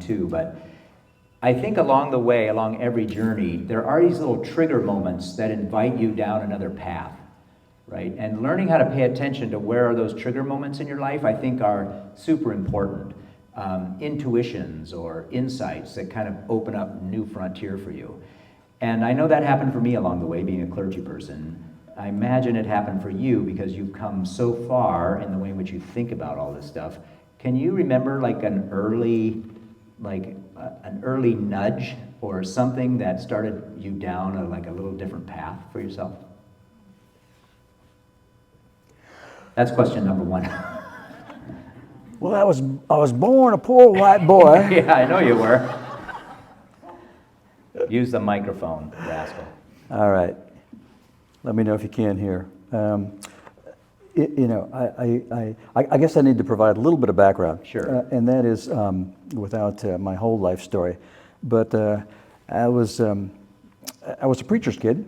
too, but I think along the way, along every journey, there are these little trigger moments that invite you down another path, right? And learning how to pay attention to where are those trigger moments in your life, I think are super important. Intuitions or insights that kind of open up new frontier for you. And I know that happened for me along the way, being a clergy person. I imagine it happened for you because you've come so far in the way in which you think about all this stuff. Can you remember like an early nudge or something that started you down a little different path for yourself? That's question number one. Well, I was born a poor white boy. Yeah, I know you were. Use the microphone, rascal. All right. Let me know if you can hear. I guess I need to provide a little bit of background. Sure. And that is without my whole life story. But I was a preacher's kid,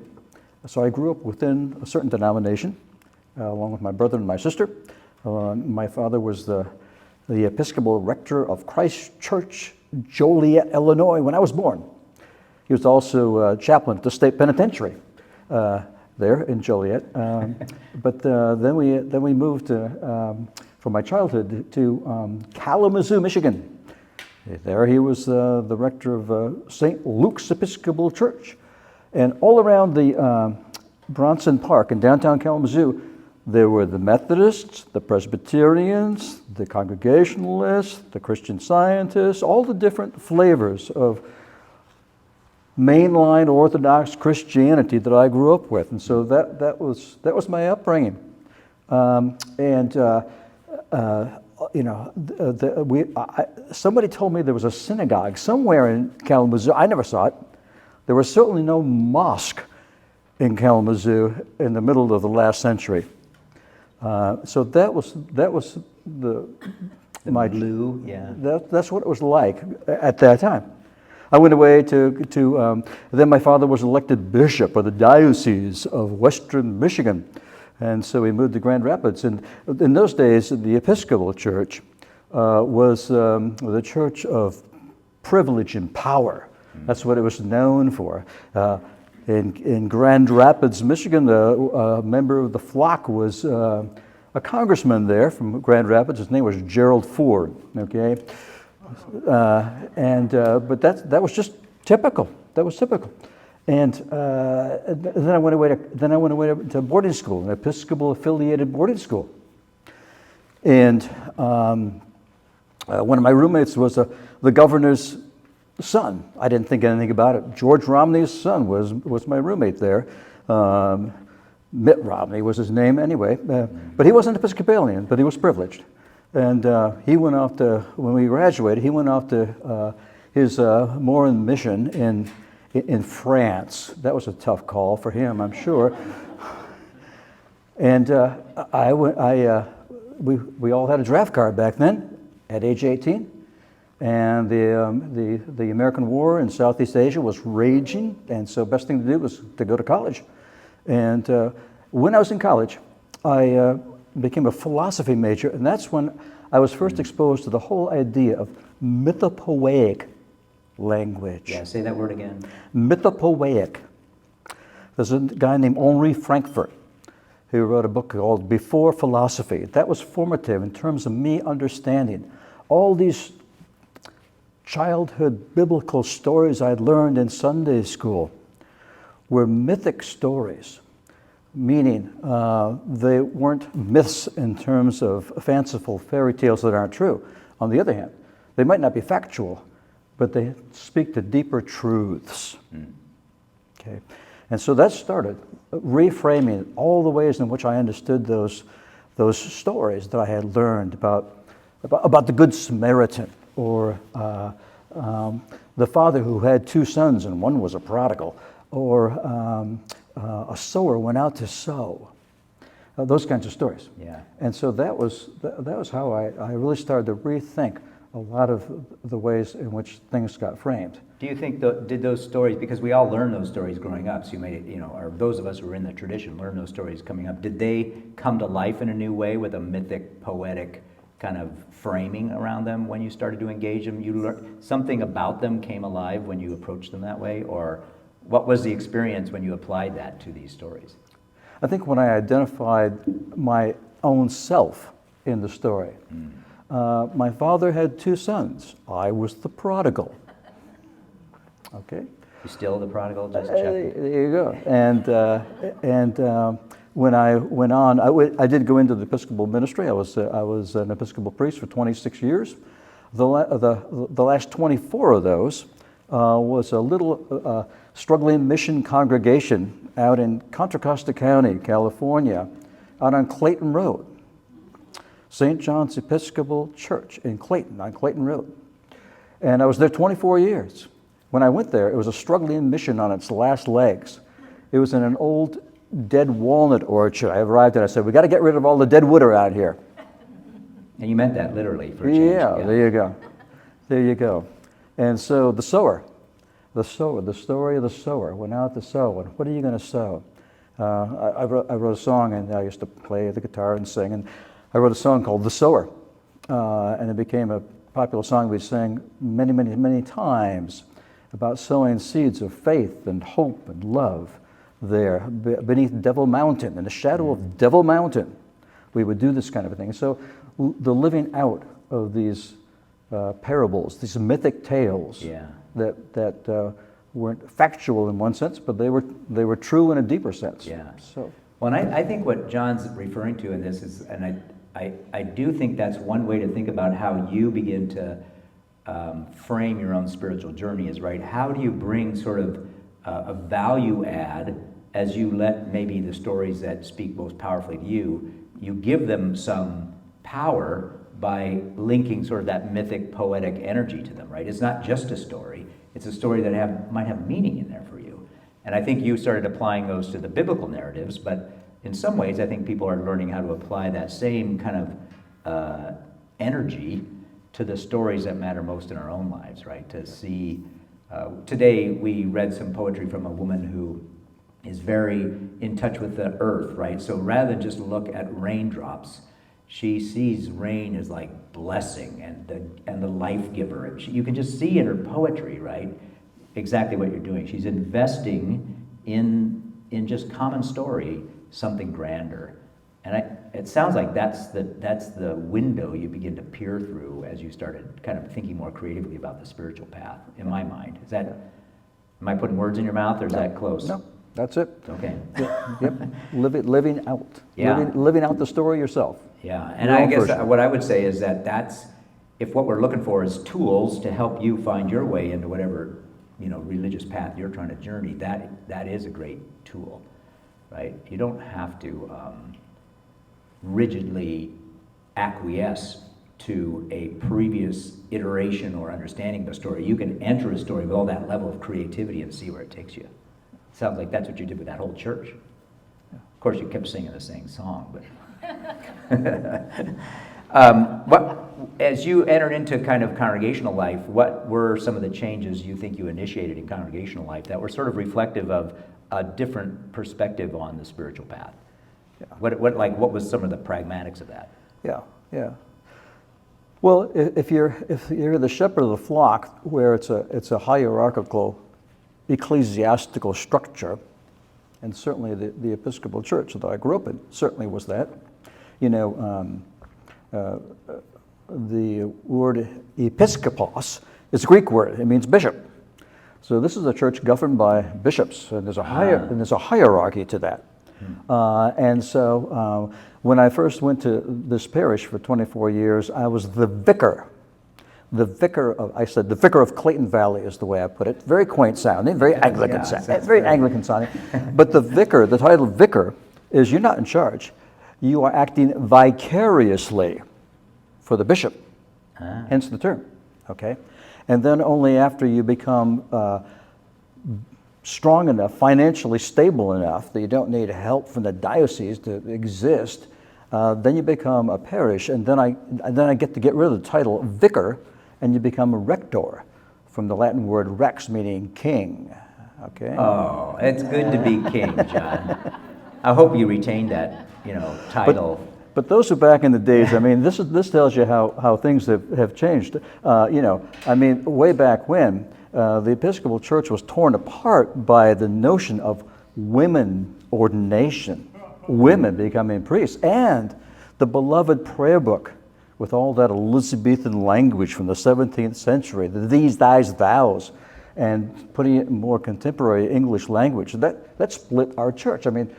so I grew up within a certain denomination, along with my brother and my sister. My father was the Episcopal rector of Christ Church, Joliet, Illinois, when I was born. He was also chaplain at the state penitentiary there in Joliet. But then we moved from my childhood to Kalamazoo, Michigan. There he was the rector of St. Luke's Episcopal Church. And all around the Bronson Park in downtown Kalamazoo, there were the Methodists, the Presbyterians, the Congregationalists, the Christian Scientists, all the different flavors of mainline Orthodox Christianity that I grew up with. And so that was my upbringing. Somebody told me there was a synagogue somewhere in Kalamazoo. I never saw it. There was certainly no mosque in Kalamazoo in the middle of the last century. So that was my blue, yeah. That's what it was like at that time. I went away to then my father was elected bishop of the Diocese of Western Michigan, and so we moved to Grand Rapids. And in those days, the Episcopal Church was the church of privilege and power. That's what it was known for. In Grand Rapids, Michigan, a member of the flock was a congressman there from Grand Rapids. His name was Gerald Ford. Okay, but that was just typical. That was typical. And then I went away to boarding school, an Episcopal affiliated boarding school. And one of my roommates was the governor's son. I didn't think anything about it. George Romney's son was my roommate there. Mitt Romney was his name anyway. But he wasn't Episcopalian, but he was privileged. And he went off to, when we graduated, he went off to his Morin mission in France. That was a tough call for him, I'm sure. And we all had a draft card back then at age 18. And the American War in Southeast Asia was raging, and so best thing to do was to go to college. And when I was in college, I became a philosophy major, and that's when I was first exposed to the whole idea of mythopoeic language. Yeah, say that word again. Mythopoeic. There's a guy named Henri Frankfurt who wrote a book called Before Philosophy. That was formative in terms of me understanding all these childhood biblical stories I'd learned in Sunday school were mythic stories, meaning they weren't myths in terms of fanciful fairy tales that aren't true. On the other hand, they might not be factual, but they speak to deeper truths. Okay, and so that started reframing all the ways in which I understood those stories that I had learned about the Good Samaritan, or the father who had two sons and one was a prodigal, or a sower went out to sow. Those kinds of stories. Yeah. And so that was how I really started to rethink a lot of the ways in which things got framed. Do you think did those stories, because we all learn those stories growing up, so you may, or those of us who were in the tradition learn those stories coming up, did they come to life in a new way with a mythic, poetic kind of framing around them when you started to engage them? You learned something about them came alive when you approached them that way, or what was the experience when you applied that to these stories? I think when I identified my own self in the story, my father had 2 sons. I was the prodigal. Okay. You still the prodigal? Just check. There you go. And when I went on, I did go into the Episcopal ministry. I was an Episcopal priest for 26 years. The last 24 of those was a little struggling mission congregation out in Contra Costa County, California, out on Clayton Road. St. John's Episcopal Church in Clayton, on Clayton Road. And I was there 24 years. When I went there, it was a struggling mission on its last legs. It was in an old dead walnut orchard. I arrived and I said, we got to get rid of all the dead wood around here. And you meant that literally for a change. Yeah, there you go. There you go. And so the sower, the story of the sower, went out to sow. And what are you going to sow? I wrote a song, and I used to play the guitar and sing, and I wrote a song called The Sower. And it became a popular song we sang many, many, many times about sowing seeds of faith and hope and love there beneath Devil Mountain, in the shadow of Devil Mountain. We would do this kind of a thing. So the living out of these parables, these mythic tales that weren't factual in one sense, but they were true in a deeper sense. Yeah. So, well, and I think what John's referring to in this is, and I do think that's one way to think about how you begin to frame your own spiritual journey is, right? How do you bring sort of a value add as you let maybe the stories that speak most powerfully to you, you give them some power by linking sort of that mythic, poetic energy to them, right? It's not just a story. It's a story that might have meaning in there for you. And I think you started applying those to the biblical narratives, but in some ways I think people are learning how to apply that same kind of energy to the stories that matter most in our own lives, right? To see, today we read some poetry from a woman who is very in touch with the earth, right? So rather than just look at raindrops, she sees rain as like blessing and the life giver. And you can just see in her poetry, right, exactly what you're doing. She's investing in just common story, something grander. And it sounds like that's the window you begin to peer through as you started kind of thinking more creatively about the spiritual path, in my mind. Am I putting words in your mouth, or is that close? No, that's it. Okay. Yep. Living out. Yeah. Living out the story yourself. Yeah, and I guess what I would say is that's, if what we're looking for is tools to help you find your way into whatever, religious path you're trying to journey, that is a great tool, right? You don't have to rigidly acquiesce to a previous iteration or understanding of a story. You can enter a story with all that level of creativity and see where it takes you. Sounds like that's what you did with that whole church. Of course, you kept singing the same song, but as you entered into kind of congregational life, what were some of the changes you think you initiated in congregational life that were sort of reflective of a different perspective on the spiritual path? Yeah. What was some of the pragmatics of that? Yeah. Well, if you're the shepherd of the flock, where it's a hierarchical ecclesiastical structure, and certainly the Episcopal Church that I grew up in certainly was that. The word episkopos is a Greek word. It means bishop. So this is a church governed by bishops, and there's a hierarchy to that. And so when I first went to this parish for 24 years, I was the vicar. The vicar of Clayton Valley is the way I put it. Very quaint sounding, very Anglican sounding, very Anglican sounding. But the title vicar is you're not in charge. You are acting vicariously for the bishop, hence the term, okay? And then only after you become strong enough, financially stable enough that you don't need help from the diocese to exist, then you become a parish, and then I get to get rid of the title vicar, and you become a rector, from the Latin word rex, meaning king, okay? Oh, it's good to be king, John. I hope you retain that, title. But those are back in the days. I mean, this tells you how things have changed. I mean, way back when, the Episcopal Church was torn apart by the notion of women ordination, women becoming priests, and the beloved prayer book with all that Elizabethan language from the 17th century, the these, thys, thous, and putting it in more contemporary English language. That split our church. I mean,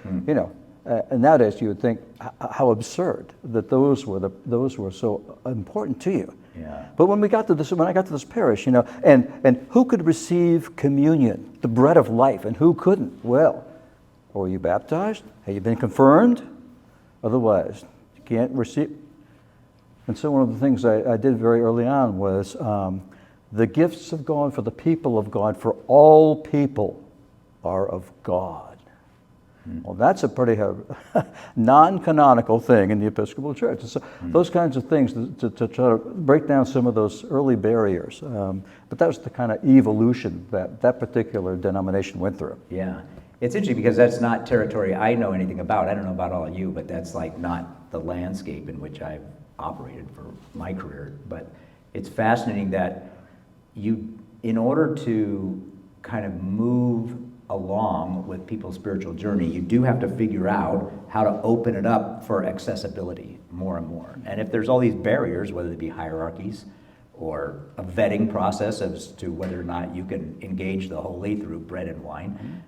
and nowadays you would think how absurd that those were so important to you. Yeah. But when I got to this parish, and who could receive communion, the bread of life, and who couldn't? Well, were you baptized? Have you been confirmed? Otherwise, you can't receive. And so one of the things I did very early on was the gifts of God for the people of God, for all people are of God. Well, that's a pretty non-canonical thing in the Episcopal Church. So those kinds of things to try to break down some of those early barriers. But that was the kind of evolution that particular denomination went through. Yeah. It's interesting because that's not territory I know anything about. I don't know about all of you, but that's like not the landscape in which I've operated for my career. But it's fascinating that in order to kind of move along with people's spiritual journey, you do have to figure out how to open it up for accessibility more and more. And if there's all these barriers, whether they be hierarchies or a vetting process as to whether or not you can engage the holy through bread and wine,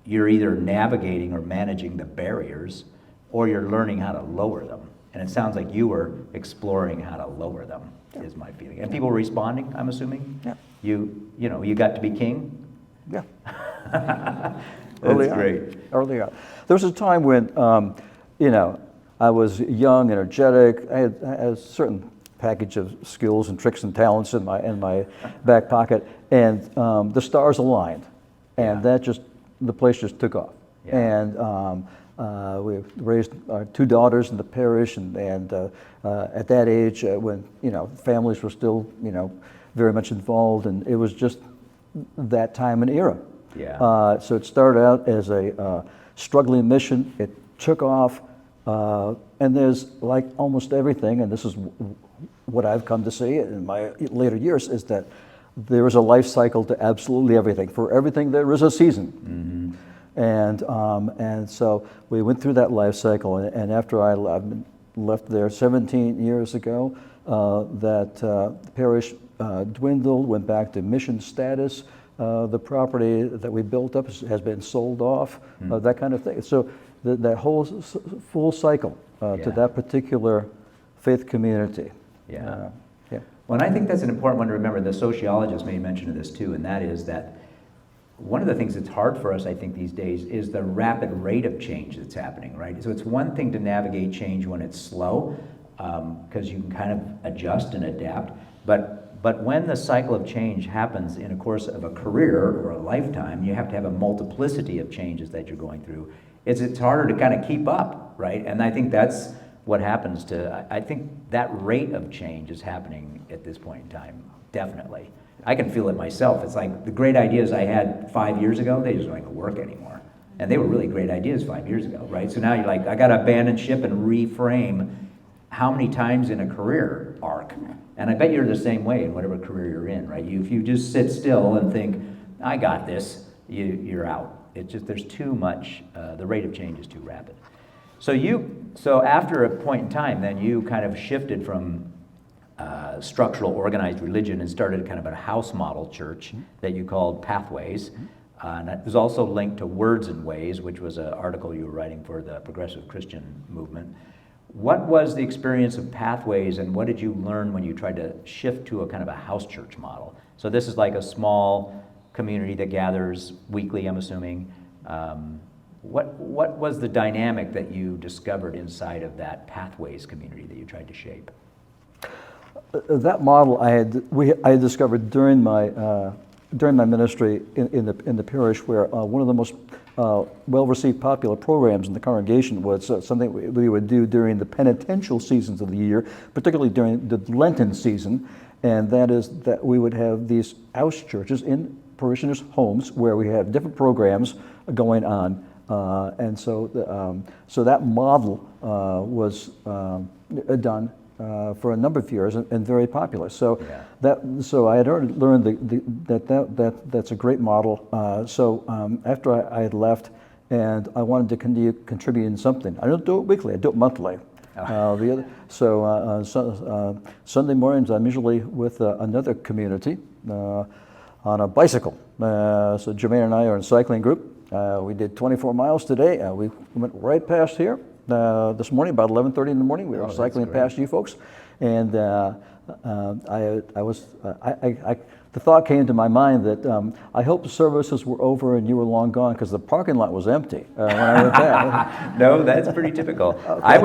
you're either navigating or managing the barriers, or you're learning how to lower them. And it sounds like you were exploring how to lower them, is my feeling. And people were responding, I'm assuming? Yeah. You got to be king? Yeah. That's great. Early on. There was a time when, I was young, energetic. I had a certain package of skills and tricks and talents in my back pocket, and the stars aligned, and the place just took off. Yeah. And we raised our 2 daughters in the parish, and at that age, when families were still very much involved, and it was just that time and era. Yeah. So it started out as a struggling mission. It took off, and there's like almost everything, and this is what I've come to see in my later years, is that there is a life cycle to absolutely everything. For everything, there is a season. Mm-hmm. And so we went through that life cycle, and after I left there 17 years ago, that parish dwindled, went back to mission status. The property that we built up has been sold off, that kind of thing. So that whole full cycle to that particular faith community. Yeah. Yeah. Well, and I think that's an important one to remember. The sociologist made mention of this too, and that is that one of the things that's hard for us, I think, these days is the rapid rate of change that's happening, right? So it's one thing to navigate change when it's slow, because you can kind of adjust and adapt. But when the cycle of change happens in a course of a career or a lifetime, you have to have a multiplicity of changes that you're going through. It's harder to kind of keep up, right? And I think that's what happens I think that rate of change is happening at this point in time, definitely. I can feel it myself. It's like the great ideas I had 5 years ago, they just don't even work anymore. And they were really great ideas 5 years ago, right? So now you're like, I got to abandon ship and reframe how many times in a career arc. And I bet you're the same way in whatever career you're in, right? If you just sit still and think, I got this, you're out. It's just, there's too much, the rate of change is too rapid. So after a point in time, then you kind of shifted from structural organized religion and started kind of a house model church that you called Pathways. And it was also linked to Words and Ways, which was an article you were writing for the Progressive Christian movement. What was the experience of Pathways, and what did you learn when you tried to shift to a kind of a house church model? So this is like a small community that gathers weekly, I'm assuming. What was the dynamic that you discovered inside of that Pathways community that you tried to shape? That model I had discovered during my ministry in the parish, where one of the most well-received popular programs in the congregation was something we would do during the penitential seasons of the year, particularly during the Lenten season, and that is that we would have these house churches in parishioners' homes where we have different programs going on And so, so that model was done for a number of years and very popular. So so I had already learned that's a great model. So after I had left, and I wanted to continue contributing something. I don't do it weekly; I do it monthly. Sunday mornings, I'm usually with another community on a bicycle. So Jermaine and I are in a cycling group. We did 24 miles today. We went right past here this morning, about 11:30 in the morning. We were cycling past you folks, and the thought came to my mind that I hope the services were over and you were long gone, because the parking lot was empty when I went back. No, that's pretty typical. Okay. I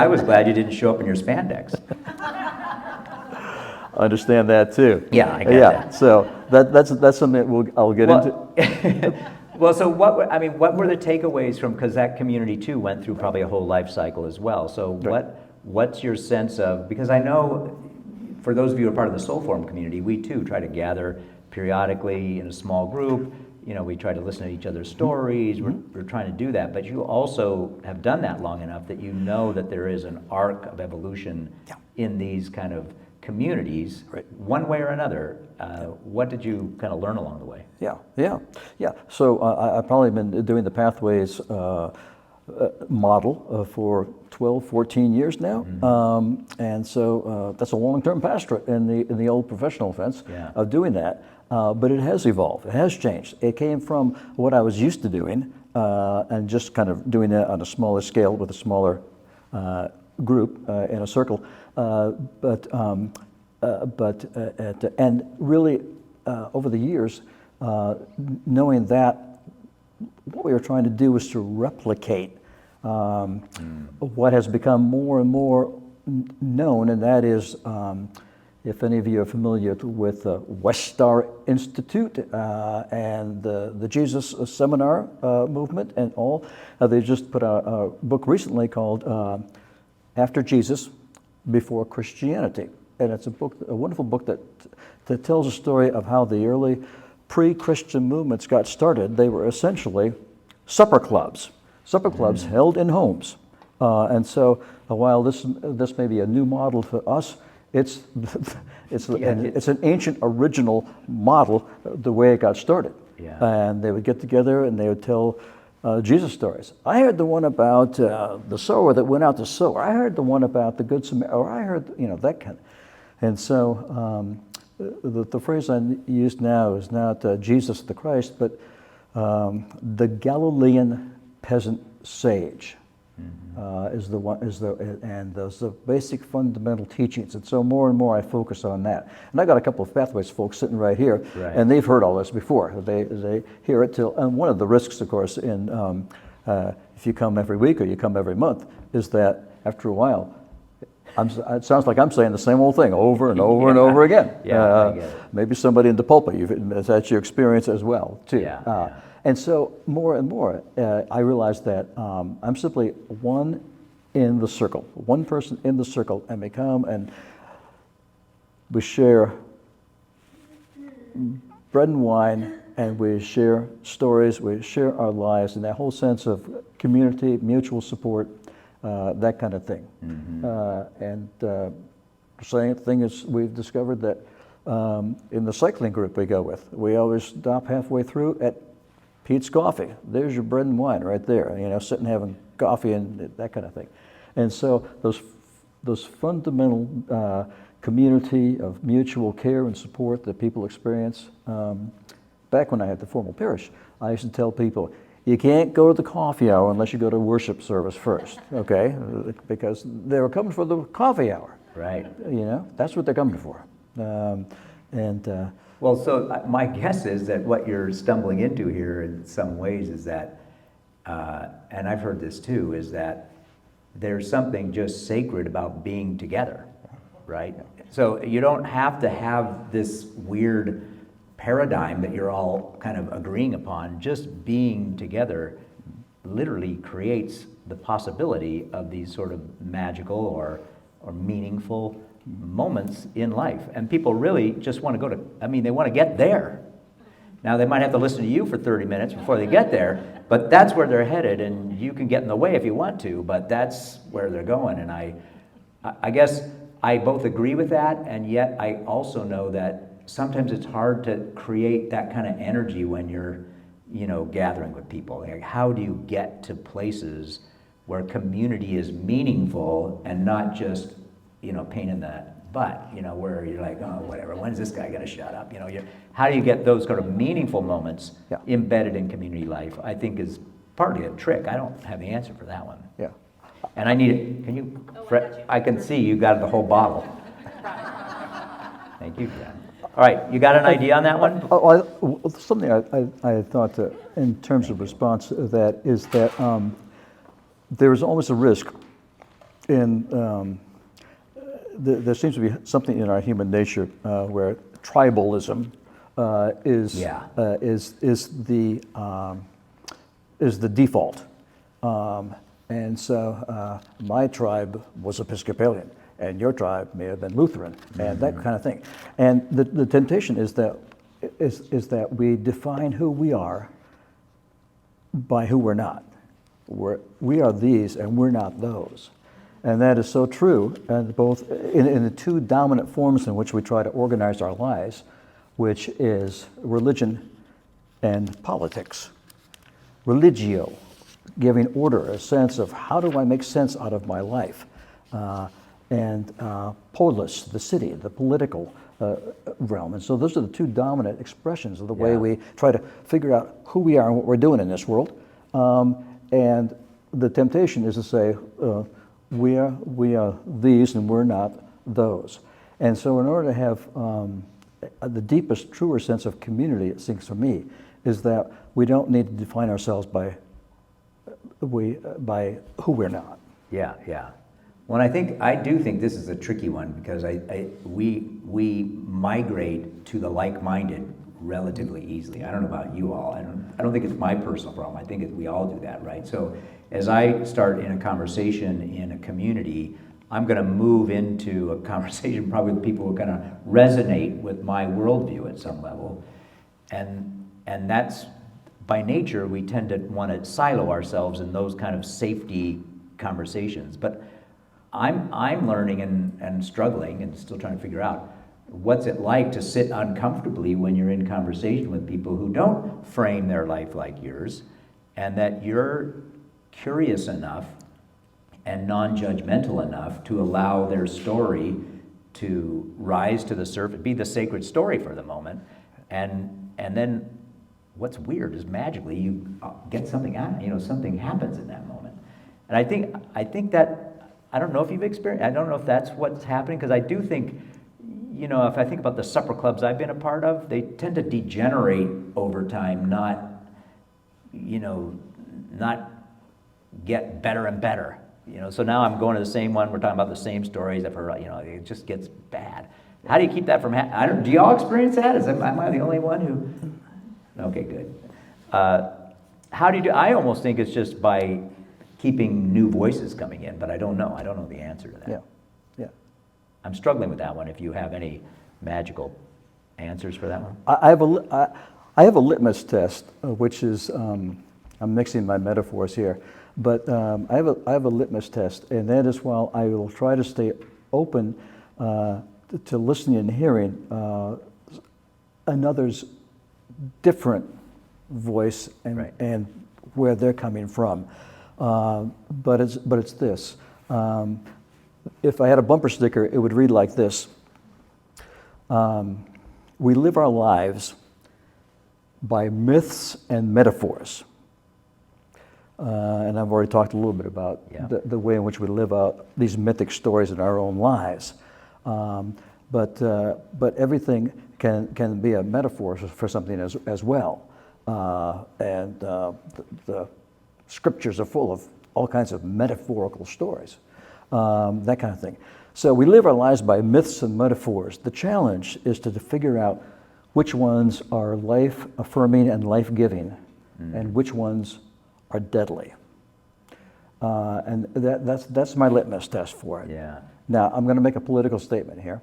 was glad you didn't show up in your spandex. I understand that too. Yeah, I get that. So that's something that I'll get into. Well, so what were the takeaways from, because that community too went through probably a whole life cycle as well. So what's your sense of, because I know for those of you who are part of the Soul Forum community, we too try to gather periodically in a small group. You know, we try to listen to each other's stories. We're trying to do that, but you also have done that long enough that you know that there is an arc of evolution in these kind of communities, one way or another. What did you kind of learn along the way? Yeah. So I've probably been doing the Pathways model for 12, 14 years now. And so that's a long-term pastorate in the old professional sense of doing that. But it has evolved. It has changed. It came from what I was used to doing and just kind of doing it on a smaller scale with a smaller group in a circle. And really over the years, knowing that what we were trying to do was to replicate what has become more and more known, and that is, if any of you are familiar with the West Star Institute and the Jesus Seminar movement and all, they just put out a book recently called After Jesus, Before Christianity. And it's a wonderful book that tells a story of how the early pre-Christian movements got started. They were essentially supper clubs held in homes. And so while this may be a new model for us, it's an ancient original model, the way it got started. And they would get together and they would tell Jesus stories. I heard the one about the sower that went out to sow. I heard the one about the Good Samaritan, or I heard, that kind of. And so the phrase I use now is not Jesus the Christ, but the Galilean peasant sage is those are basic fundamental teachings. And so more and more I focus on that. And I got a couple of Pathways folks sitting right here, and they've heard all this before. They hear it and one of the risks, of course, in if you come every week or you come every month, is that after a while, it sounds like I'm saying the same old thing over and over and over again. I get it. Maybe somebody in the pulpit, that's your experience as well, too. And so more and more, I realized that I'm simply one in the circle, one person in the circle, and we share bread and wine, and we share stories, we share our lives, and that whole sense of community, mutual support, that kind of thing. The same thing is we've discovered that in the cycling group we go with, we always stop halfway through at Pete's Coffee. There's your bread and wine right there, sitting having coffee and that kind of thing. And so those fundamental community of mutual care and support that people experience. Back when I had the formal parish, I used to tell people, you can't go to the coffee hour unless you go to worship service first, okay? Because they were coming for the coffee hour. Right. That's what they're coming for. Well, so my guess is that what you're stumbling into here in some ways is that, and I've heard this too, is that there's something just sacred about being together, right? So you don't have to have this weird paradigm that you're all kind of agreeing upon. Just being together literally creates the possibility of these sort of magical or meaningful moments in life. And people really just want to they want to get there. Now, they might have to listen to you for 30 minutes before they get there, but that's where they're headed, and you can get in the way if you want to, but that's where they're going. And I guess I both agree with that, and yet I also know that sometimes it's hard to create that kind of energy when you're, gathering with people. Like, how do you get to places where community is meaningful and not just, pain in the butt, where you're like, oh, whatever, when's this guy gonna shut up? How do you get those kind of meaningful moments embedded in community life, I think is partly a trick. I don't have the answer for that one. Yeah. And I need it, can you, I can see you got the whole bottle. Thank you, Jen. All right, you got an idea on that one? Something I thought in terms of response to that is that there is always a risk in, there seems to be something in our human nature where tribalism is the default. And so my tribe was Episcopalian, and your tribe may have been Lutheran, and that kind of thing. And the temptation is that we define who we are by who we're not. We are these, and we're not those. And that is so true, and both in the two dominant forms in which we try to organize our lives, which is religion and politics. Religio, giving order, a sense of how do I make sense out of my life, and polis, the city, the political realm. And so those are the two dominant expressions of the way we try to figure out who we are and what we're doing in this world. And the temptation is to say, we are these and we're not those. And so in order to have the deepest, truer sense of community, it seems for me, is that we don't need to define ourselves by who we're not. Yeah, yeah. Well, I do think this is a tricky one because we migrate to the like-minded relatively easily. I don't know about you all. I don't think it's my personal problem. I think we all do that, right? So as I start in a conversation in a community, I'm going to move into a conversation probably with people who are going to resonate with my worldview at some level, and that's by nature we tend to want to silo ourselves in those kind of safety conversations. But I'm learning and struggling and still trying to figure out what's it like to sit uncomfortably when you're in conversation with people who don't frame their life like yours, and that you're curious enough and non-judgmental enough to allow their story to rise to the surface, be the sacred story for the moment, and then what's weird is magically you get something out, something happens in that moment. And I think that, I don't know if you've experienced, I don't know if that's what's happening, because I do think, if I think about the supper clubs I've been a part of, they tend to degenerate over time, not get better and better. So now I'm going to the same one, we're talking about the same stories I've heard, it just gets bad. How do you keep that from happening? Do y'all experience that? Am I the only one who? Okay, good. How do you do? I almost think it's just by keeping new voices coming in, but I don't know. I don't know the answer to that. Yeah. I'm struggling with that one. If you have any magical answers for that one. I have a litmus test, which is I'm mixing my metaphors here, but I have a litmus test, and that is while I will try to stay open to listening and hearing another's different voice and where they're coming from. But it's this. If I had a bumper sticker, it would read like this. We live our lives by myths and metaphors. And I've already talked a little bit about the way in which we live out these mythic stories in our own lives. But everything can be a metaphor for something as well. And the scriptures are full of all kinds of metaphorical stories, that kind of thing. So we live our lives by myths and metaphors. The challenge is to figure out which ones are life-affirming and life-giving, and which ones are deadly. And that's my litmus test for it. Yeah. Now, I'm going to make a political statement here,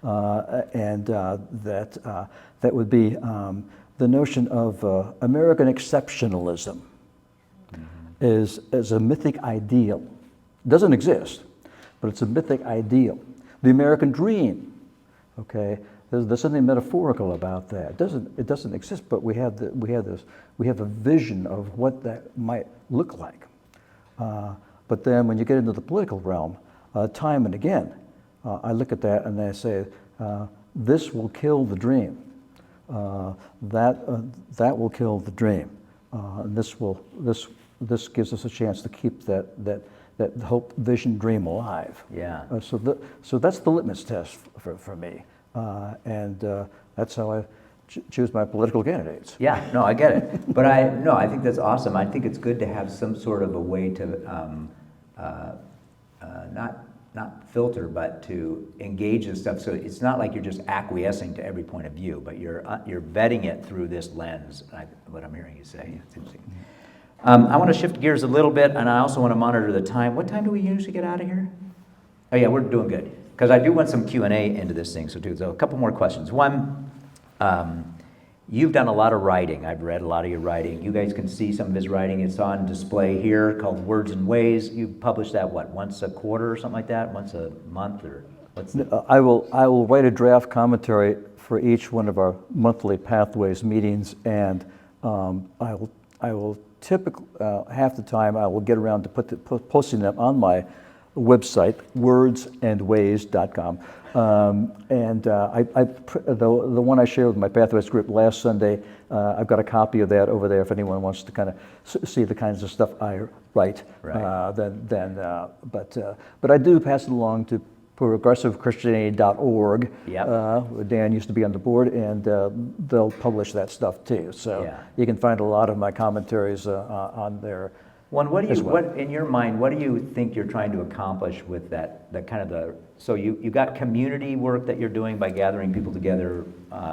and that would be the notion of American exceptionalism is a mythic ideal. It doesn't exist, but it's a mythic ideal. The American dream, okay, there's something metaphorical about that. It doesn't exist, but we have a vision of what that might look like. But then when you get into the political realm, time and again, I look at that and I say, this will kill the dream. That will kill the dream. And this gives us a chance to keep that hope, vision, dream alive. Yeah. So that's the litmus test for me, and that's how I choose my political candidates. Yeah, no, I get it. But I think that's awesome. I think it's good to have some sort of a way to not filter, but to engage in stuff. So it's not like you're just acquiescing to every point of view, but you're vetting it through this lens. What I'm hearing you say. It's interesting. I want to shift gears a little bit, and I also want to monitor the time. What time do we usually get out of here? Oh yeah, we're doing good. Because I do want some Q&A into this thing, so a couple more questions. One, you've done a lot of writing. I've read a lot of your writing. You guys can see some of his writing. It's on display here, called Words and Ways. You publish that, what, once a quarter or something like that? Once a month, or what's I will write a draft commentary for each one of our monthly Pathways meetings, and I will typically, half the time, I will get around to posting them on my website, wordsandways.com. The one I shared with my Pathways group last Sunday, I've got a copy of that over there if anyone wants to kind of see the kinds of stuff I write. Right. But I do pass it along to progressivechristianity.org. Yep. Dan used to be on the board, and they'll publish that stuff too. So Yeah. you can find a lot of my commentaries on there. What in your mind, what do you think you're trying to accomplish with that so you got community work that you're doing by gathering people together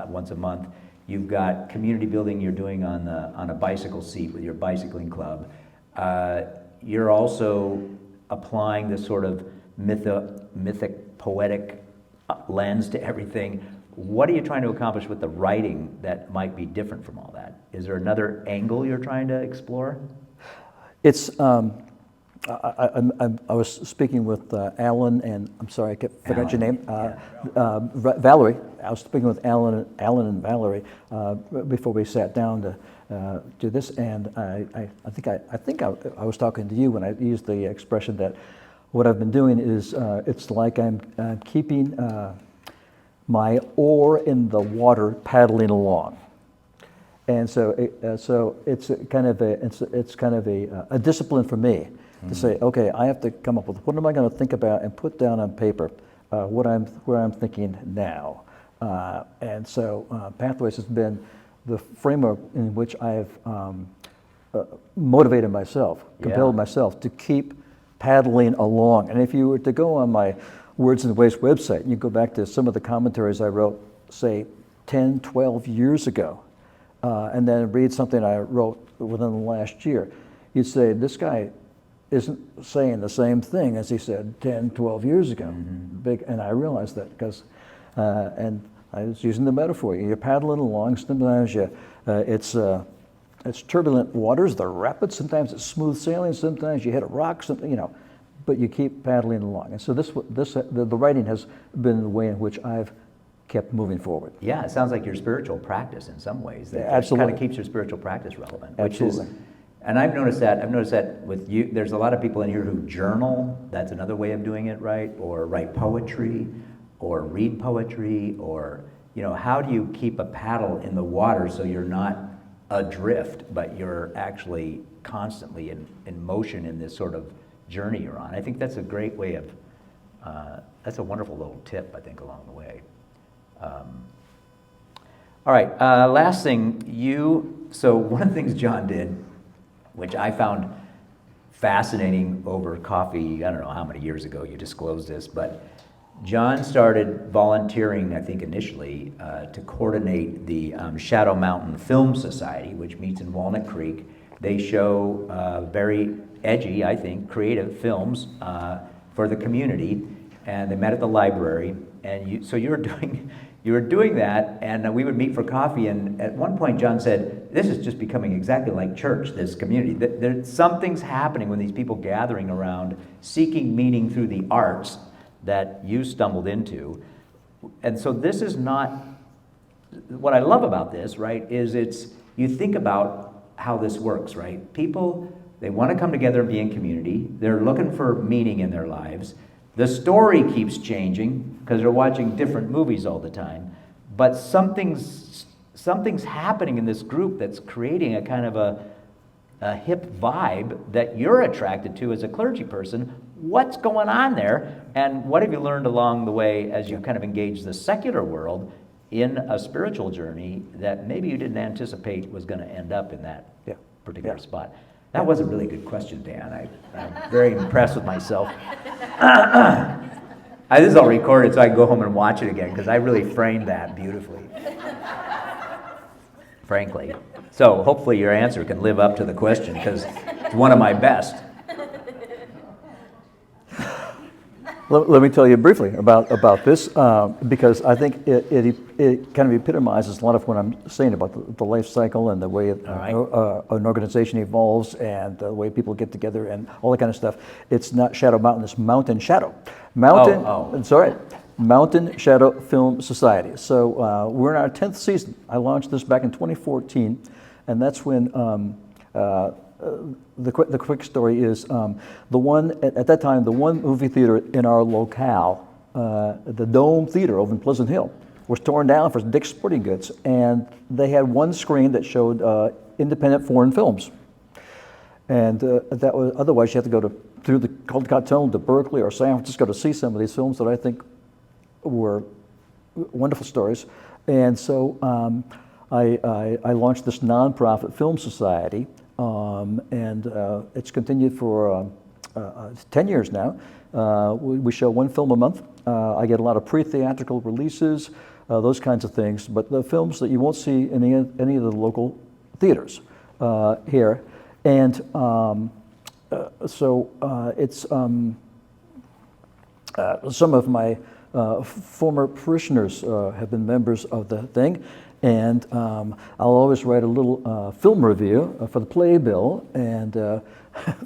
once a month. You've got community building you're doing on a bicycle seat with your bicycling club. You're also applying this sort of mythic, poetic lens to everything. What are you trying to accomplish with the writing that might be different from all that? Is there another angle you're trying to explore? It's, I was speaking with Alan, and I'm sorry, I forgot your name. Valerie. I was speaking with Alan and Valerie before we sat down to do this, and I think I was talking to you when I used the expression that what I've been doing is it's like I'm keeping my oar in the water, paddling along. And so it's kind of a discipline for me to say, okay, I have to come up with what am I going to think about and put down on paper where I'm thinking now. And so Pathways has been the framework in which I've motivated myself, compelled myself to keep paddling along. And if you were to go on my Words and Ways website, and you go back to some of the commentaries I wrote, say, 10, 12 years ago, and then read something I wrote within the last year, you'd say, this guy isn't saying the same thing as he said 10, 12 years ago. And I realized that because, and I was using the metaphor, you're paddling along, sometimes it's turbulent waters, they're rapid, sometimes it's smooth sailing, sometimes you hit a rock, but you keep paddling along. And so the writing has been the way in which I've kept moving forward. Yeah, it sounds like your spiritual practice in some ways. That Absolutely. kind of keeps your spiritual practice relevant. Absolutely. And I've noticed that with you. There's a lot of people in here who journal. That's another way of doing it, right? Or write poetry, or read poetry, or how do you keep a paddle in the water so you're not adrift, but you're actually constantly in motion in this sort of journey you're on? I think that's a great way of. That's a wonderful little tip, I think, along the way. All right, last thing, so one of the things John did, which I found fascinating over coffee, I don't know how many years ago you disclosed this, but John started volunteering, I think initially, to coordinate the Shadow Mountain Film Society, which meets in Walnut Creek. They show very edgy, I think, creative films for the community, and they met at the library. And so you're you were doing that, and we would meet for coffee, and at one point John said, this is just becoming exactly like church, this community. Something's happening when these people gathering around, seeking meaning through the arts that you stumbled into. And so this is not, what I love about this, right, is you think about how this works, right? People, they want to come together and be in community. They're looking for meaning in their lives. The story keeps changing because they're watching different movies all the time. But something's happening in this group that's creating a kind of a hip vibe that you're attracted to as a clergy person. What's going on there? And what have you learned along the way as you kind of engage the secular world in a spiritual journey that maybe you didn't anticipate was going to end up in that particular spot? That was a really good question, Dan. I'm very impressed with myself. This is all recorded so I can go home and watch it again because I really framed that beautifully. Frankly. So hopefully your answer can live up to the question because it's one of my best. Let me tell you briefly about this, because I think it kind of epitomizes a lot of what I'm saying about the life cycle and the way an organization evolves and the way people get together and all that kind of stuff. It's not Shadow Mountain, it's Mountain Shadow. Mountain Shadow Film Society. So we're in our 10th season. I launched this back in 2014, and that's when the quick story is the one at that time, the one movie theater in our locale, the Dome Theater over in Pleasant Hill, was torn down for Dick's Sporting Goods, and they had one screen that showed independent foreign films, and that was otherwise you had to go through the Caldecott Tunnel to Berkeley or San Francisco to see some of these films that I think were wonderful stories, and so I launched this nonprofit film society. And it's continued for 10 years now. We show one film a month. I get a lot of pre-theatrical releases, those kinds of things, but the films that you won't see in any of the local theaters here. And it's some of my former parishioners have been members of the thing. And I'll always write a little film review for the playbill. And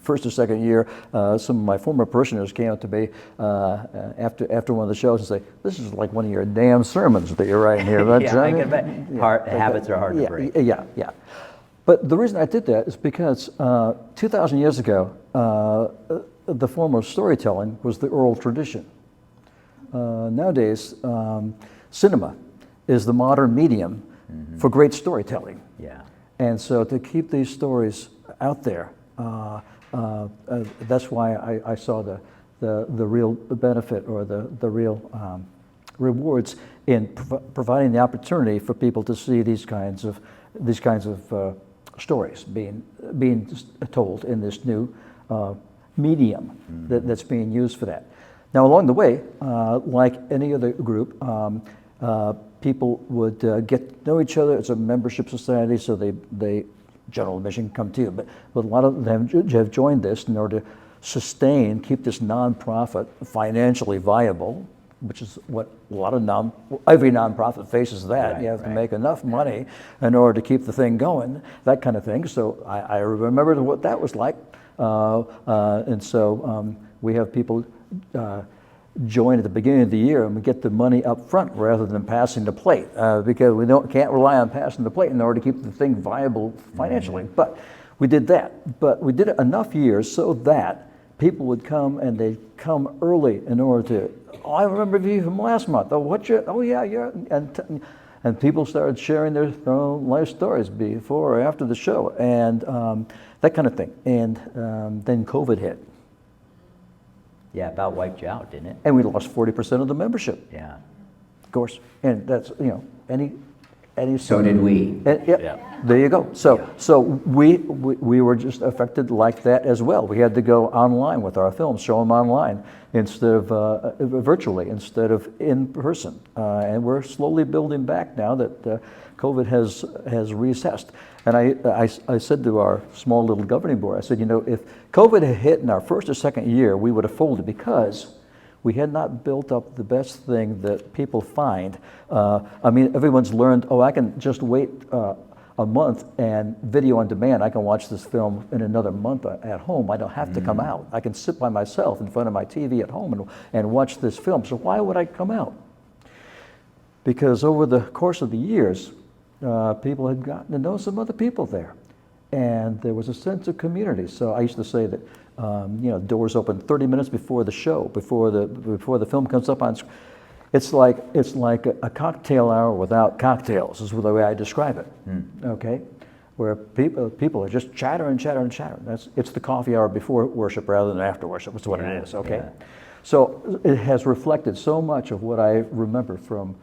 first or second year, some of my former parishioners came up to me after one of the shows and say, "This is like one of your damn sermons that you're writing here." Yeah, I can bet. Habits are hard to break. Yeah. But the reason I did that is because 2,000 years ago, the form of storytelling was the oral tradition. Nowadays, cinema is the modern medium for great storytelling. Yeah. And so to keep these stories out there, that's why I saw the real benefit or the real rewards in providing the opportunity for people to see these kinds of stories being told in this new medium that's being used for that. Now, along the way, like any other group, people would get to know each other. It's a membership society, so they general admission come to you. But a lot of them have joined this in order to keep this nonprofit financially viable, which is what a lot of every nonprofit faces that. Right, you have to make enough money in order to keep the thing going, that kind of thing. So I remember what that was like. And so we have people join at the beginning of the year and we get the money up front rather than passing the plate because we can't rely on passing the plate in order to keep the thing viable financially. But we did that. But we did it enough years so that people would come and they'd come early in order to, I remember you from last month. And people started sharing their own life stories before or after the show and that kind of thing. And then COVID hit. Yeah, about wiped you out, didn't it? And we lost 40% of the membership. Yeah. Of course. And that's, any. So did we. There you go. So we were just affected like that as well. We had to go online with our films, show them online instead of virtually, instead of in person. And we're slowly building back now that COVID has recessed. And I said to our small little governing board, I said, if COVID had hit in our first or second year, we would have folded because We had not built up the best thing that people find. I mean, everyone's learned, oh, I can just wait a month and video on demand. I can watch this film in another month at home. I don't have to come out. I can sit by myself in front of my TV at home and watch this film. So why would I come out? Because over the course of the years, people had gotten to know some other people there. And there was a sense of community. So I used to say that, doors open 30 minutes before the show, before the film comes up on screen. It's like a cocktail hour without cocktails, is the way I describe it. Okay, where people are just chattering. It's the coffee hour before worship rather than after worship. That's what it is. Okay, so it has reflected so much of what I remember from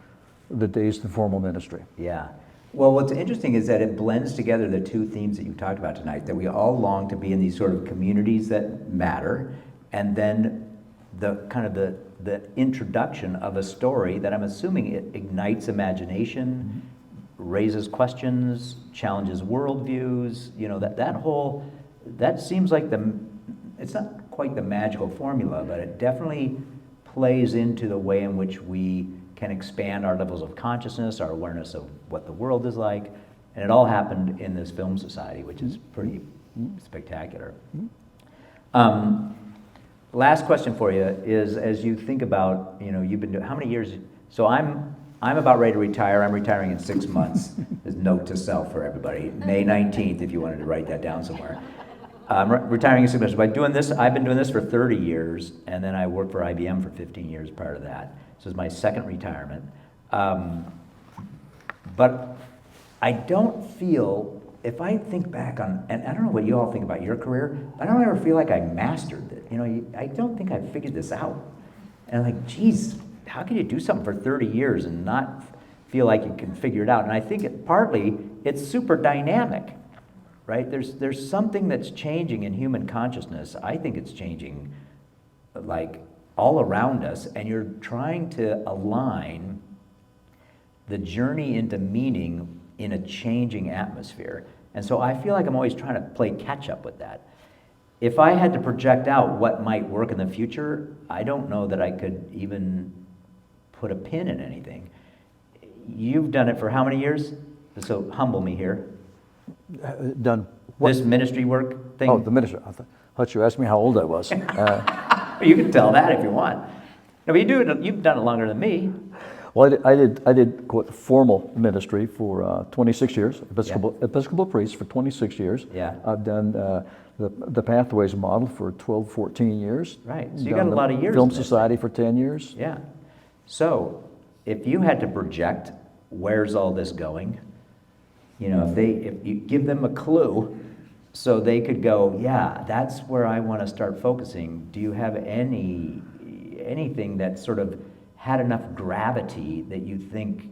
the days of formal ministry. Yeah. Well, what's interesting is that it blends together the two themes that you've talked about tonight, that we all long to be in these sort of communities that matter, and then the kind of the introduction of a story that I'm assuming it ignites imagination, raises questions, challenges worldviews, that seems like it's not quite the magical formula, but it definitely plays into the way in which we can expand our levels of consciousness, our awareness of what the world is like, and it all happened in this film society, which is pretty spectacular. Last question for you is, as you think about, you've been doing, how many years? So I'm about ready to retire. I'm retiring in 6 months. There's a note to self for everybody. May 19th, if you wanted to write that down somewhere. I'm retiring in 6 months. By doing this, I've been doing this for 30 years, and then I worked for IBM for 15 years prior to that. So it's my second retirement. But I don't feel, if I think back on, and I don't know what you all think about your career, I don't ever feel like I mastered it. I don't think I figured this out. And I'm like, geez, how can you do something for 30 years and not feel like you can figure it out? And I think partly it's super dynamic, right? There's something that's changing in human consciousness. I think it's changing like all around us, and you're trying to align the journey into meaning in a changing atmosphere. And so I feel like I'm always trying to play catch up with that. If I had to project out what might work in the future, I don't know that I could even put a pin in anything. You've done it for how many years? So humble me here. Done what? This ministry work thing? Oh, the ministry. I thought you asked me how old I was. You can tell that if you want. No, but you've done it longer than me. Well, I did quote, formal ministry for 26 years, Episcopal priest for 26 years. Yeah. I've done the Pathways model for 12, 14 years. Right, so you got a lot of years. Film Society for 10 years. Yeah. So if you had to project, where's all this going? If you give them a clue, so they could go, yeah, that's where I want to start focusing. Do you have anything that sort of had enough gravity that you think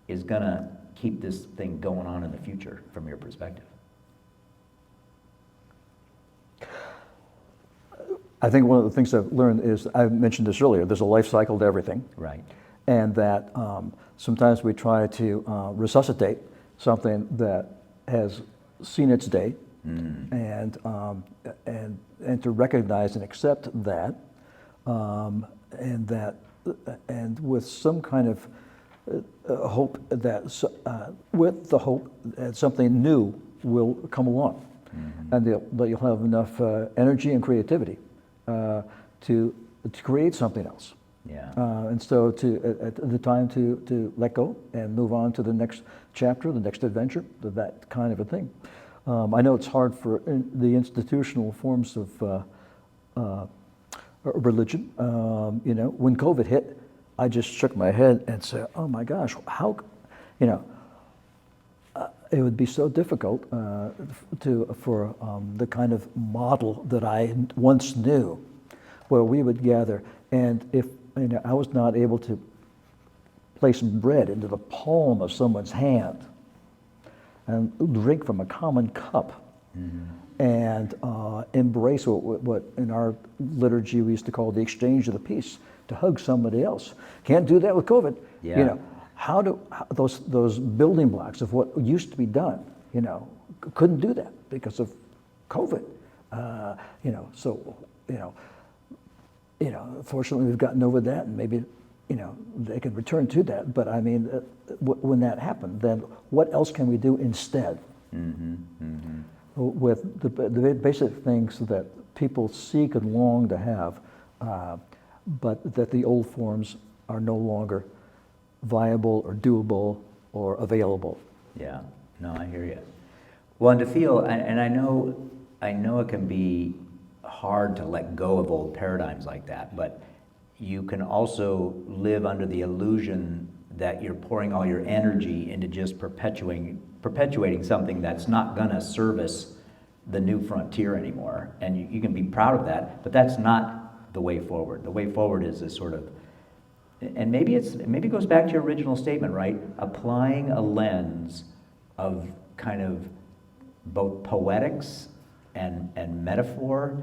is going to keep this thing going on in the future from your perspective? I think one of the things I've learned is, I mentioned this earlier, there's a life cycle to everything. Right. And that sometimes we try to resuscitate something that has seen its day. And to recognize and accept that, and with some kind of hope that with the hope that something new will come along, and that you'll have enough energy and creativity to create something else. Yeah. And so at the time to let go and move on to the next chapter, the next adventure, that kind of a thing. I know it's hard for the institutional forms of religion. When COVID hit, I just shook my head and said, "Oh my gosh, how?" It would be so difficult for the kind of model that I once knew, where we would gather, and if I was not able to place bread into the palm of someone's hand and drink from a common cup, and embrace what in our liturgy we used to call the exchange of the peace, to hug somebody else. Can't do that with COVID. Yeah. How those building blocks of what used to be done, couldn't do that because of COVID. fortunately we've gotten over that, and maybe, they can return to that. But I mean, when that happened, then what else can we do instead? Mm-hmm. Mm-hmm. With the basic things that people seek and long to have, but that the old forms are no longer viable or doable or available. Yeah, no, I hear you. Well, and to feel, and I know it can be hard to let go of old paradigms like that, but you can also live under the illusion that you're pouring all your energy into just perpetuating something that's not going to service the new frontier anymore. And you can be proud of that, but that's not the way forward. The way forward is this sort of, and maybe it goes back to your original statement, right? Applying a lens of kind of both poetics and metaphor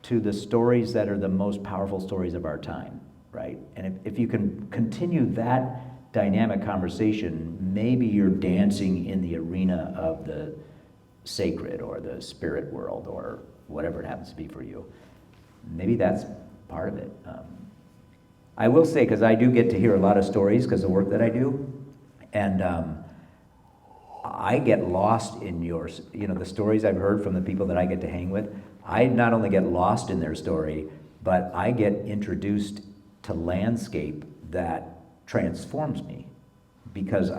to the stories that are the most powerful stories of our time, right? And if you can continue that dynamic conversation, maybe you're dancing in the arena of the sacred or the spirit world or whatever it happens to be for you. Maybe that's part of it. I will say, because I do get to hear a lot of stories because of the work that I do, and I get lost in the stories I've heard from the people that I get to hang with. I not only get lost in their story, but I get introduced to landscape that transforms me because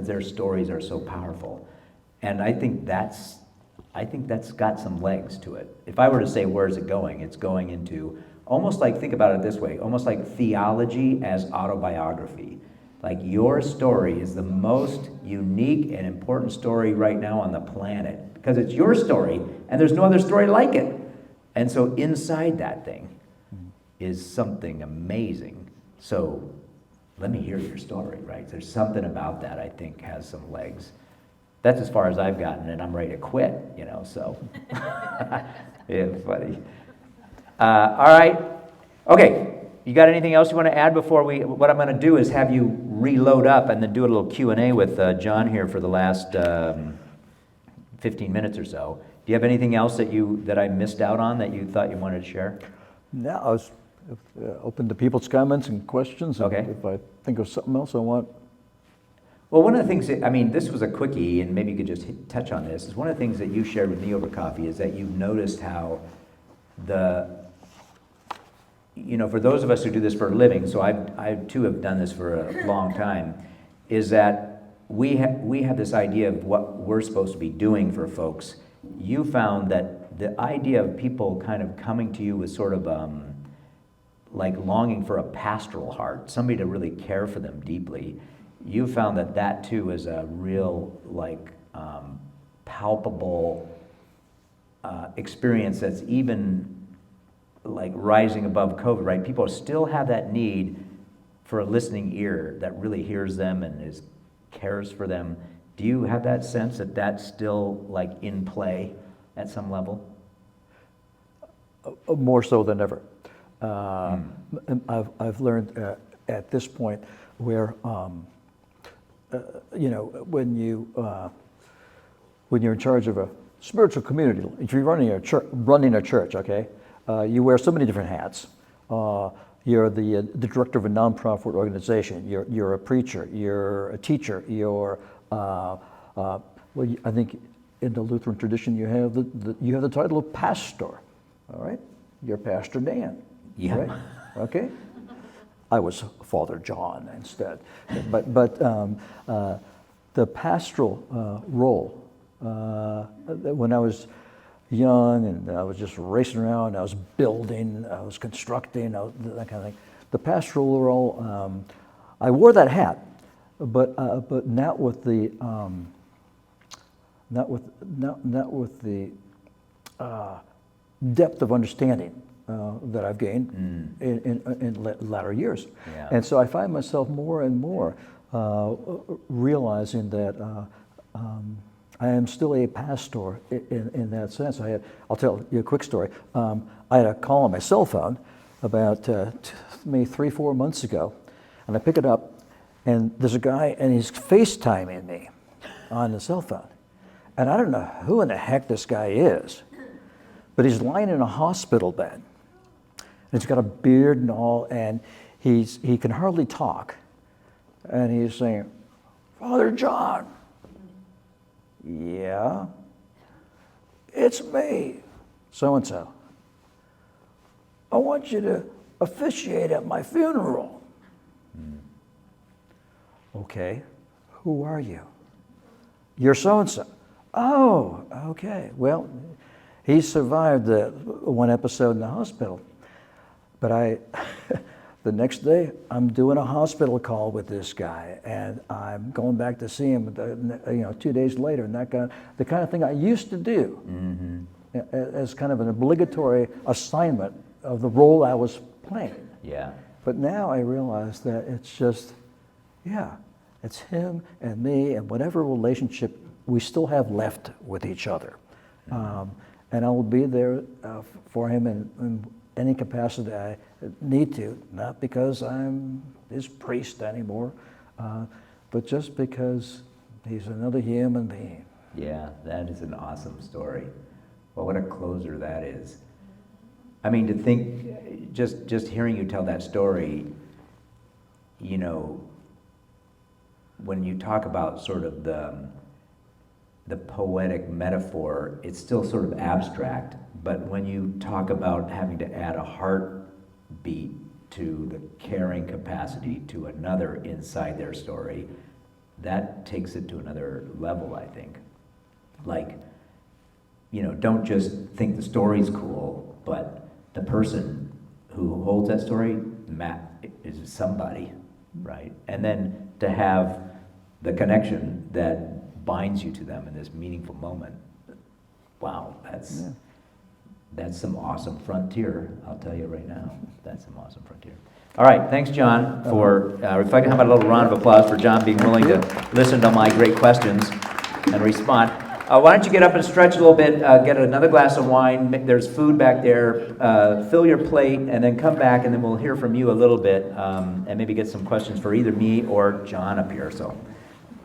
their stories are so powerful. And I think that's got some legs to it. If I were to say where's it going, it's going into almost like, think about it this way, almost like theology as autobiography. Like your story is the most unique and important story right now on the planet because it's your story and there's no other story like it. And so inside that thing is something amazing. So let me hear your story, right? There's something about that I think has some legs. That's as far as I've gotten, and I'm ready to quit, so. Yeah, funny. All right. Okay. You got anything else you want to add before what I'm going to do is have you reload up and then do a little Q&A with John here for the last 15 minutes or so. Do you have anything else that I missed out on that you thought you wanted to share? No, I was open to people's comments and questions. Okay. If I think of something else I want. Well, one of the things this was a quickie, and maybe you could just touch on this, is one of the things that you shared with me over coffee is that you've noticed how for those of us who do this for a living, so I too have done this for a long time, is that we have this idea of what we're supposed to be doing for folks. You found that the idea of people kind of coming to you with sort of like longing for a pastoral heart, somebody to really care for them deeply, you found that too is a real palpable experience that's even like rising above COVID, right? People still have that need for a listening ear that really hears them and cares for them. Do you have that sense that that's still like in play at some level? More so than ever. I've learned at this point where when you're in charge of a spiritual community, if you're running a church, okay, you wear so many different hats. You're the director of a nonprofit organization. You're a preacher. You're a teacher. You're I think in the Lutheran tradition you have the title of pastor. All right, you're Pastor Dan. Yeah. Right? Okay. I was Father John instead, but the pastoral role. When I was young and I was just racing around, I was building, I was constructing, that kind of thing. The pastoral role, I wore that hat, but not with the depth of understanding that I've gained in latter years. Yeah. And so I find myself more and more realizing that I am still a pastor in that sense. I'll tell you a quick story. I had a call on my cell phone about maybe 3-4 months ago, and I pick it up, and there's a guy, and he's FaceTiming me on the cell phone. And I don't know who in the heck this guy is, but he's lying in a hospital bed. He's got a beard and all, and he can hardly talk. And he's saying, Father John, yeah, it's me, so-and-so. I want you to officiate at my funeral. Okay, who are you? You're so-and-so. Oh, okay. Well, he survived the one episode in the hospital. But the next day, I'm doing a hospital call with this guy, and I'm going back to see him, 2 days later, and the kind of thing I used to do as kind of an obligatory assignment of the role I was playing. Yeah. But now I realize that it's just, it's him and me and whatever relationship we still have left with each other. And I will be there for him in any capacity I need to, not because I'm his priest anymore, but just because he's another human being. Yeah, that is an awesome story. Well, what a closer that is. I mean, to think, just hearing you tell that story, when you talk about sort of the poetic metaphor, it's still sort of abstract, but when you talk about having to add a heartbeat to the caring capacity to another inside their story, that takes it to another level, I think. Like, don't just think the story's cool, but the person who holds that story, Matt, is somebody, right? And then to have the connection that binds you to them in this meaningful moment. Wow, that's some awesome frontier, I'll tell you right now. That's some awesome frontier. All right, thanks, John, for reflecting. How about a little round of applause for John being willing to listen to my great questions and respond. Why don't you get up and stretch a little bit, get another glass of wine, there's food back there, fill your plate, and then come back, and then we'll hear from you a little bit, and maybe get some questions for either me or John up here. So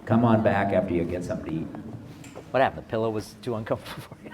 come on back after you get something to eat. What happened? The pillow was too uncomfortable for you?